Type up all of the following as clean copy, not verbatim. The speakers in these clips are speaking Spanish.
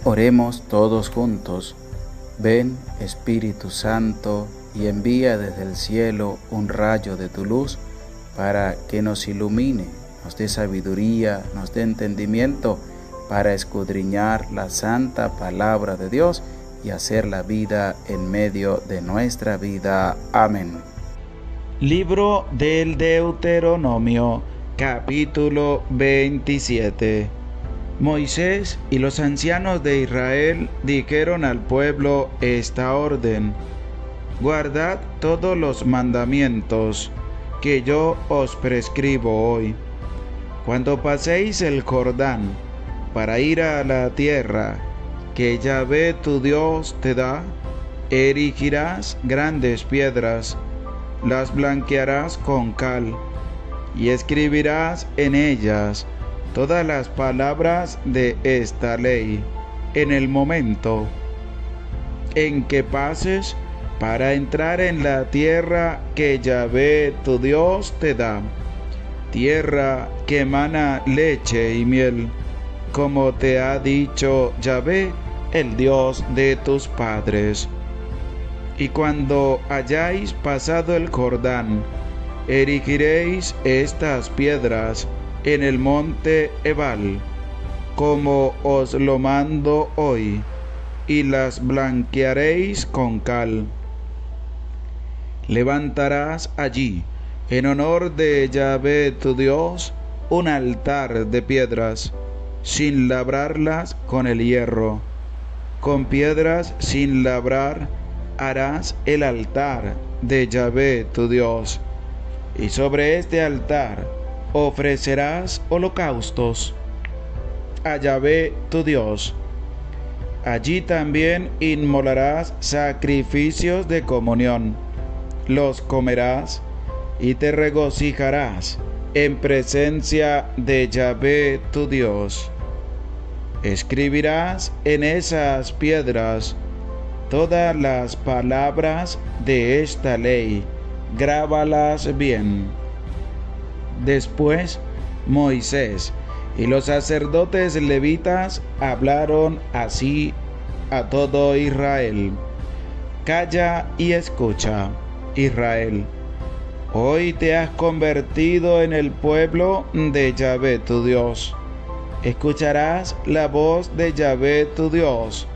Oremos todos juntos. Ven, Espíritu Santo, y envía desde el cielo un rayo de tu luz para que nos ilumine, nos dé sabiduría, nos dé entendimiento para escudriñar la santa palabra de Dios y hacer la vida en medio de nuestra vida. Amén. Libro del Deuteronomio, capítulo 27. Moisés y los ancianos de Israel dijeron al pueblo esta orden: guardad todos los mandamientos que yo os prescribo hoy. Cuando paséis el Jordán para ir a la tierra que Yahvé tu Dios te da, erigirás grandes piedras, las blanquearás con cal, y escribirás en ellas todas las palabras de esta ley. En el momento en que pases para entrar en la tierra que Yahvé tu Dios te da, tierra que emana leche y miel, como te ha dicho Yahvé, el Dios de tus padres. Y cuando hayáis pasado el Jordán, erigiréis estas piedras en el monte Ebal, como os lo mando hoy, y las blanquearéis con cal. Levantarás allí, en honor de Yahvé tu Dios, un altar de piedras, sin labrarlas con el hierro. Con piedras sin labrar harás el altar de Yahvé tu Dios, y sobre este altar ofrecerás holocaustos a Yahvé tu Dios. Allí también inmolarás sacrificios de comunión, los comerás y te regocijarás en presencia de Yahvé tu Dios. Escribirás en esas piedras todas las palabras de esta ley, grábalas bien. Después Moisés y los sacerdotes levitas hablaron así a todo Israel: calla y escucha, Israel. Hoy te has convertido en el pueblo de Yahvé tu Dios. Escucharás la voz de Yahvé tu Dios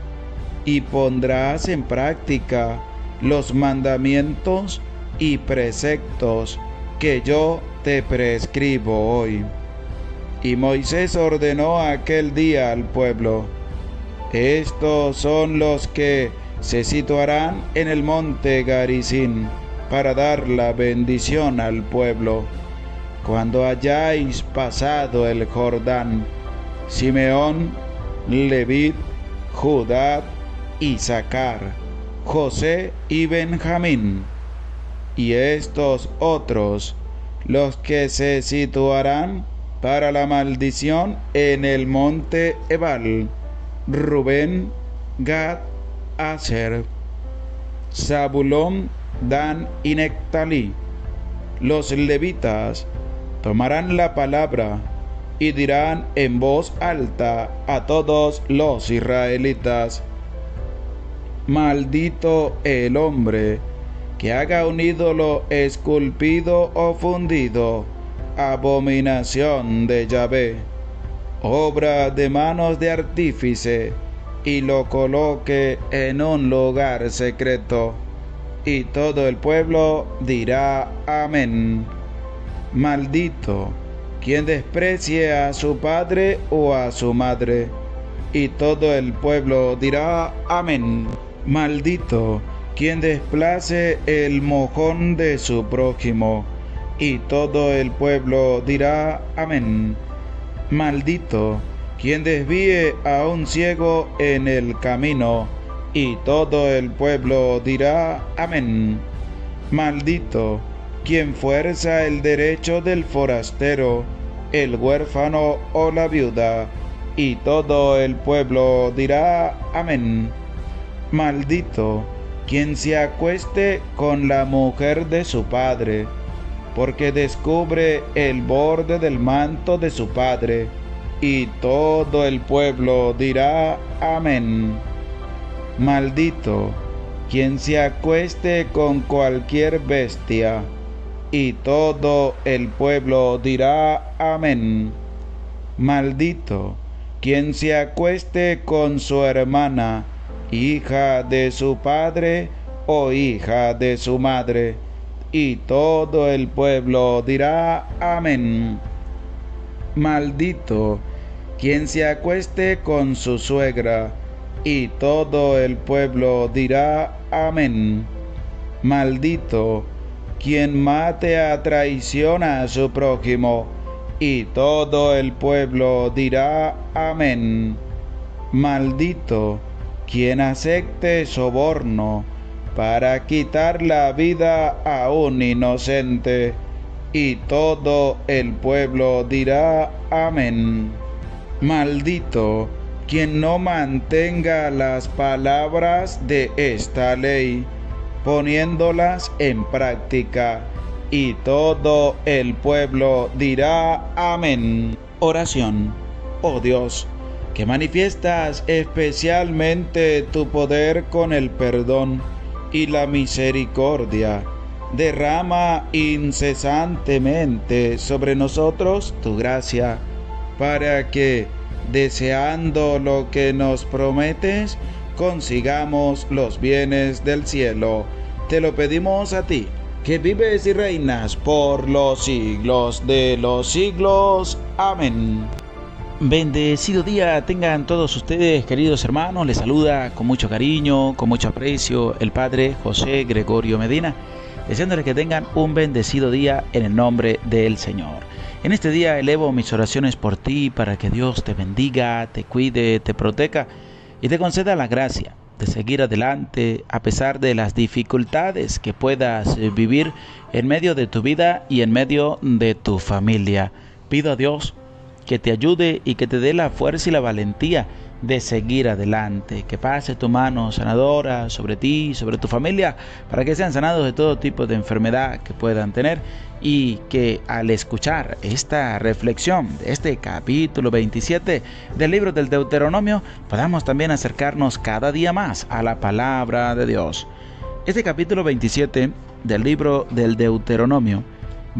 y pondrás en práctica los mandamientos y preceptos que yo te prescribo hoy. Y Moisés ordenó aquel día al pueblo: estos son los que se situarán en el monte Garizim para dar la bendición al pueblo cuando hayáis pasado el Jordán: Simeón, Leví, Judá, Isaacar, José y Benjamín. Y estos otros, los que se situarán para la maldición en el monte Ebal: Rubén, Gad, Aser, Zabulón, Dan y Nectalí. Los levitas tomarán la palabra y dirán en voz alta a todos los israelitas: maldito el hombre que haga un ídolo esculpido o fundido, abominación de Yahvé, obra de manos de artífice, y lo coloque en un lugar secreto. Y todo el pueblo dirá amén. Maldito quien desprecie a su padre o a su madre. Y todo el pueblo dirá amén. Maldito quien desplace el mojón de su prójimo. Y todo el pueblo dirá amén. Maldito quien desvíe a un ciego en el camino. Y todo el pueblo dirá amén. Maldito quien fuerza el derecho del forastero, el huérfano o la viuda. Y todo el pueblo dirá amén. Maldito quien se acueste con la mujer de su padre, porque descubre el borde del manto de su padre. Y todo el pueblo dirá amén. Maldito quien se acueste con cualquier bestia. Y todo el pueblo dirá amén. Maldito quien se acueste con su hermana, hija de su padre o hija de su madre. Y todo el pueblo dirá amén. Maldito quien se acueste con su suegra, y todo el pueblo dirá amén. Maldito quien mate a traición a su prójimo, y todo el pueblo dirá amén. Maldito quien acepte soborno para quitar la vida a un inocente, y todo el pueblo dirá amén. Maldito quien no mantenga las palabras de esta ley, poniéndolas en práctica, y todo el pueblo dirá amén. Oración. Oh Dios, que manifiestas especialmente tu poder con el perdón y la misericordia, derrama incesantemente sobre nosotros tu gracia, para que, deseando lo que nos prometes, consigamos los bienes del cielo. Te lo pedimos a ti, que vives y reinas por los siglos de los siglos. Amén. Bendecido día tengan todos ustedes, queridos hermanos. Les saluda con mucho cariño, con mucho aprecio, el Padre José Gregorio Medina, deseándoles que tengan un bendecido día en el nombre del Señor. En este día elevo mis oraciones por ti, para que Dios te bendiga, te cuide, te proteja y te conceda la gracia de seguir adelante a pesar de las dificultades que puedas vivir en medio de tu vida y en medio de tu familia. Pido a Dios que te ayude y que te dé la fuerza y la valentía de seguir adelante, que pase tu mano sanadora sobre ti, sobre tu familia, para que sean sanados de todo tipo de enfermedad que puedan tener, y que al escuchar esta reflexión de este capítulo 27 del libro del Deuteronomio, podamos también acercarnos cada día más a la palabra de Dios. Este capítulo 27 del libro del Deuteronomio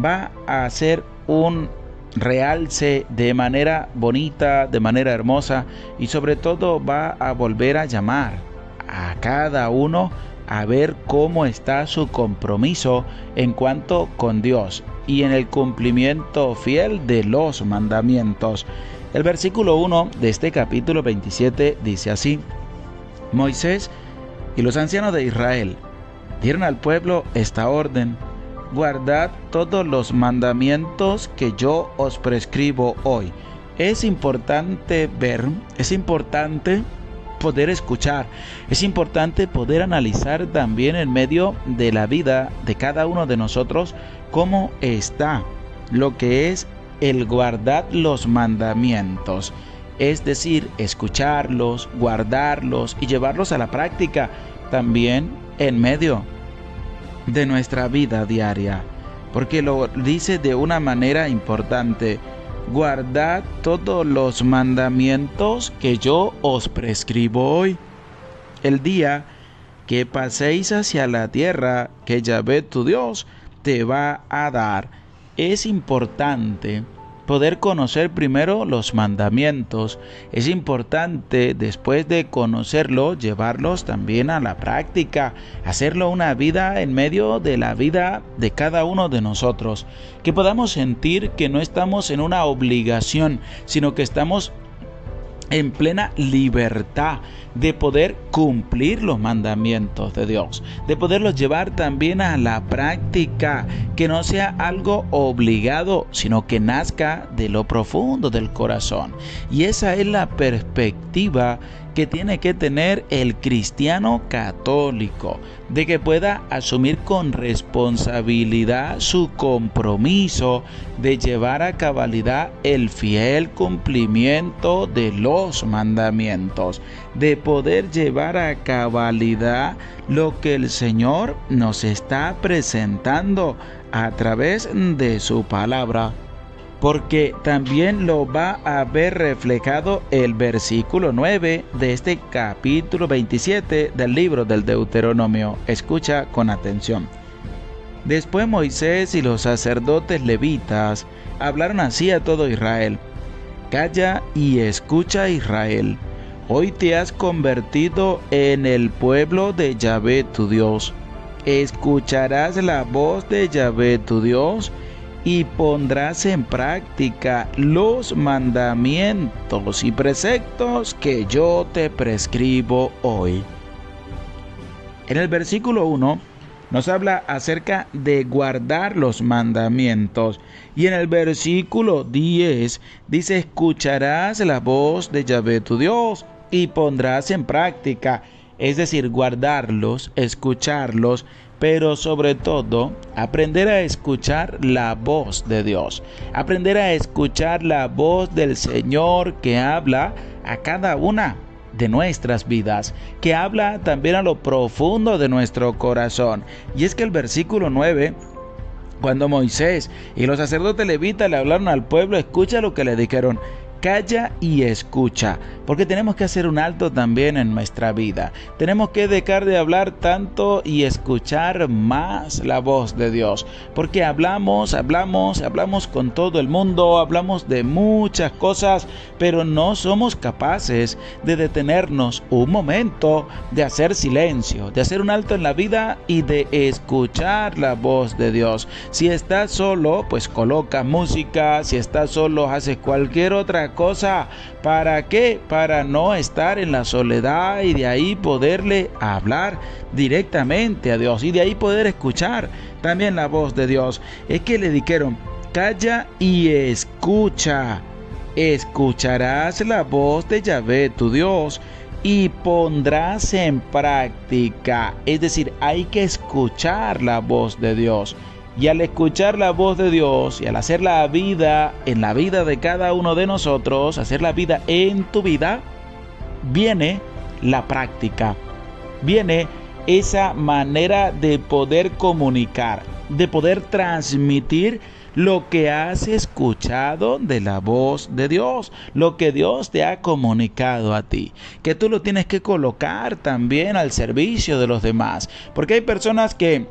va a ser un realce de manera bonita, de manera hermosa, y sobre todo va a volver a llamar a cada uno a ver cómo está su compromiso en cuanto con Dios y en el cumplimiento fiel de los mandamientos. El versículo 1 de este capítulo 27 dice así: Moisés y los ancianos de Israel dieron al pueblo esta orden: guardad todos los mandamientos que yo os prescribo hoy. Es importante ver, es importante poder escuchar, es importante poder analizar también en medio de la vida de cada uno de nosotros cómo está lo que es el guardar los mandamientos, es decir, escucharlos, guardarlos y llevarlos a la práctica también en medio de nuestra vida diaria, porque lo dice de una manera importante: guardad todos los mandamientos que yo os prescribo hoy, el día que paséis hacia la tierra que Yahvé tu Dios te va a dar. Es importante poder conocer primero los mandamientos. Es importante, después de conocerlos, llevarlos también a la práctica, hacerlo una vida en medio de la vida de cada uno de nosotros, que podamos sentir que no estamos en una obligación, sino que estamos en plena libertad de poder cumplir los mandamientos de Dios, de poderlos llevar también a la práctica, que no sea algo obligado, sino que nazca de lo profundo del corazón. Y esa es la perspectiva que tiene que tener el cristiano católico, de que pueda asumir con responsabilidad su compromiso de llevar a cabalidad el fiel cumplimiento de los mandamientos, de poder llevar a cabalidad lo que el Señor nos está presentando a través de su palabra. porque también lo va a ver reflejado el versículo 9 de este capítulo 27 del libro del Deuteronomio. Escucha con atención. Después Moisés y los sacerdotes levitas hablaron así a todo Israel: Calla y escucha, Israel. Hoy te has convertido en el pueblo de Yahvé tu Dios. Escucharás la voz de Yahvé tu Dios y pondrás en práctica los mandamientos y preceptos que yo te prescribo hoy. En el versículo 1 nos habla acerca de guardar los mandamientos. Y en el versículo 10 dice: escucharás la voz de Yahvé tu Dios y pondrás en práctica. Es decir, guardarlos, escucharlos, pero sobre todo aprender a escuchar la voz de Dios. Aprender a escuchar la voz del Señor que habla a cada una de nuestras vidas, que habla también a lo profundo de nuestro corazón. Y es que el versículo 9, cuando Moisés y los sacerdotes levitas le hablaron al pueblo, escucha lo que le dijeron: calla y escucha, porque tenemos que hacer un alto también en nuestra vida. Tenemos que dejar de hablar tanto y escuchar más la voz de Dios, porque hablamos con todo el mundo, hablamos de muchas cosas, pero no somos capaces de detenernos un momento, de hacer silencio, de hacer un alto en la vida y de escuchar la voz de Dios. Si estás solo, pues coloca música. Si estás solo, haces cualquier otra cosa. ¿Para qué? Para no estar en la soledad y de ahí poderle hablar directamente a Dios y de ahí poder escuchar también la voz de Dios. Es que le dijeron: calla y escucha. Escucharás la voz de Yahvé tu Dios y pondrás en práctica. Es decir, hay que escuchar la voz de Dios. Y al escuchar la voz de Dios y al hacer la vida en la vida de cada uno de nosotros, hacer la vida en tu vida, viene la práctica. Viene esa manera de poder comunicar, de poder transmitir lo que has escuchado de la voz de Dios, lo que Dios te ha comunicado a ti, que tú lo tienes que colocar también al servicio de los demás, porque hay personas que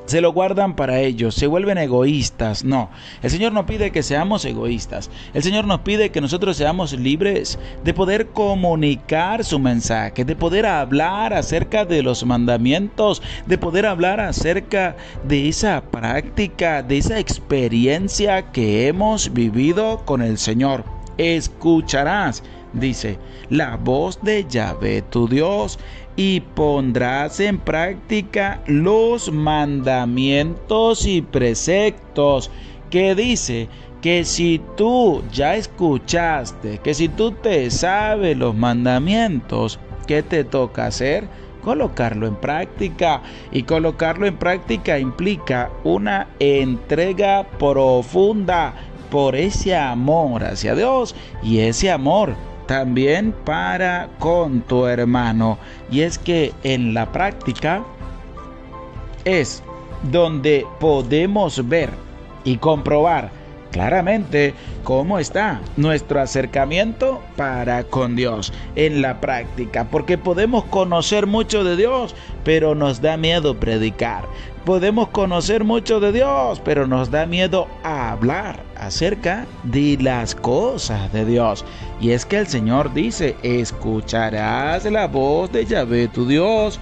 se lo guardan para ellos, se vuelven egoístas. No, el Señor nos pide que seamos egoístas. El Señor nos pide que nosotros seamos libres de poder comunicar su mensaje, de poder hablar acerca de los mandamientos, de poder hablar acerca de esa práctica, de esa experiencia que hemos vivido con el Señor. Escucharás, dice, la voz de Yahvé tu Dios y pondrás en práctica los mandamientos y preceptos. Que dice que si tú ya escuchaste, que si tú te sabes los mandamientos, ¿qué te toca hacer? Colocarlo en práctica. Y colocarlo en práctica implica una entrega profunda por ese amor hacia Dios y ese amor también para con tu hermano. Y es que en la práctica es donde podemos ver y comprobar claramente cómo está nuestro acercamiento para con Dios en la práctica, porque podemos conocer mucho de Dios, pero nos da miedo predicar. Podemos conocer mucho de Dios, pero nos da miedo hablar acerca de las cosas de Dios. Y es que el Señor dice: escucharás la voz de Yahvé tu Dios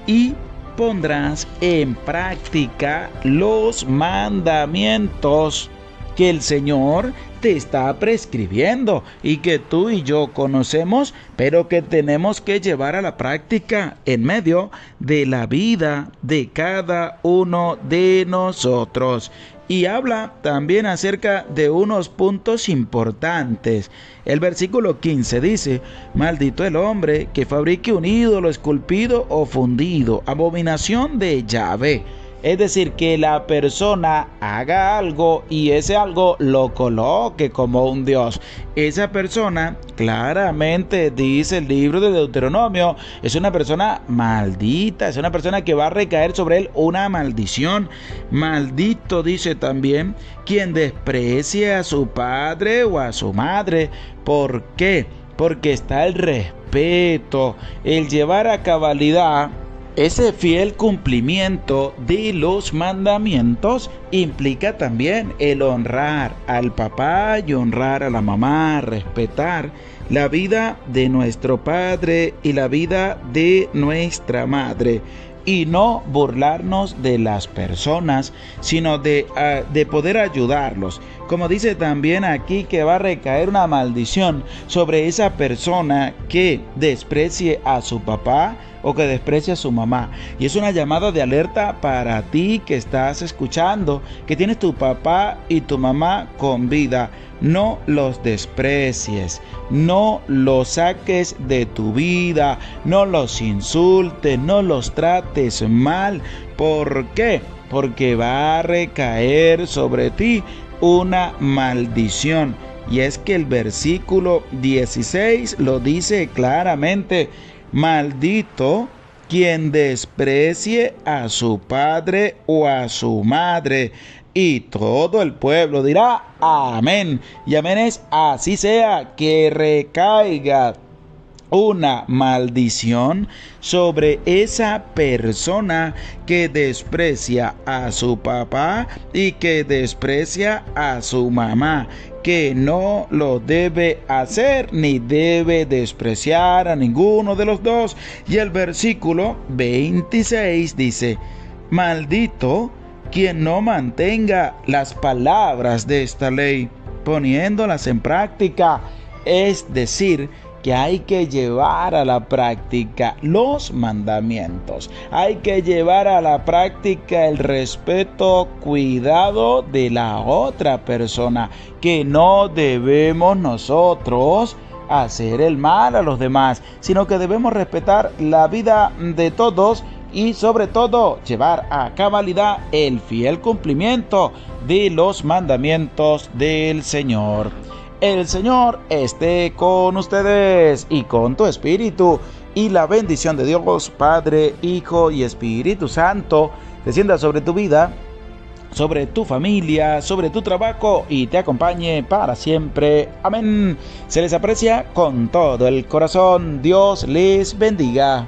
y pondrás en práctica los mandamientos que el Señor te está prescribiendo y que tú y yo conocemos, pero que tenemos que llevar a la práctica en medio de la vida de cada uno de nosotros. Y habla también acerca de unos puntos importantes. El versículo 15 dice: maldito el hombre que fabrique un ídolo esculpido o fundido, abominación de Yahvé. Es decir, que la persona haga algo y ese algo lo coloque como un Dios. Esa persona, claramente dice el libro de Deuteronomio, es una persona maldita, es una persona que va a recaer sobre él una maldición. Maldito, dice también, quien desprecie a su padre o a su madre. ¿Por qué? Porque está el respeto, el llevar a cabalidad ese fiel cumplimiento de los mandamientos. Implica también el honrar al papá y honrar a la mamá, respetar la vida de nuestro padre y la vida de nuestra madre. Y no burlarnos de las personas, sino de poder ayudarlos. Como dice también aquí que va a recaer una maldición sobre esa persona que desprecie a su papá o que desprecie a su mamá. Y es una llamada de alerta para ti que estás escuchando, que tienes tu papá y tu mamá con vida. No los desprecies, no los saques de tu vida, no los insultes, no los trates mal. ¿Por qué? Porque va a recaer sobre ti una maldición. Y es que el versículo 16 lo dice claramente: maldito quien desprecie a su padre o a su madre. Y todo el pueblo dirá amén. Y amén es así sea, que recaiga una maldición sobre esa persona que desprecia a su papá y que desprecia a su mamá, que no lo debe hacer ni debe despreciar a ninguno de los dos. Y el versículo 26 dice: maldito quien no mantenga las palabras de esta ley, poniéndolas en práctica. Es decir, que hay que llevar a la práctica los mandamientos, hay que llevar a la práctica el respeto, cuidado de la otra persona, que no debemos nosotros hacer el mal a los demás, sino que debemos respetar la vida de todos y sobre todo llevar a cabalidad el fiel cumplimiento de los mandamientos del Señor. El Señor esté con ustedes y con tu espíritu, y la bendición de Dios, Padre, Hijo y Espíritu Santo, descienda sobre tu vida, sobre tu familia, sobre tu trabajo y te acompañe para siempre. Amén. Se les aprecia con todo el corazón. Dios les bendiga.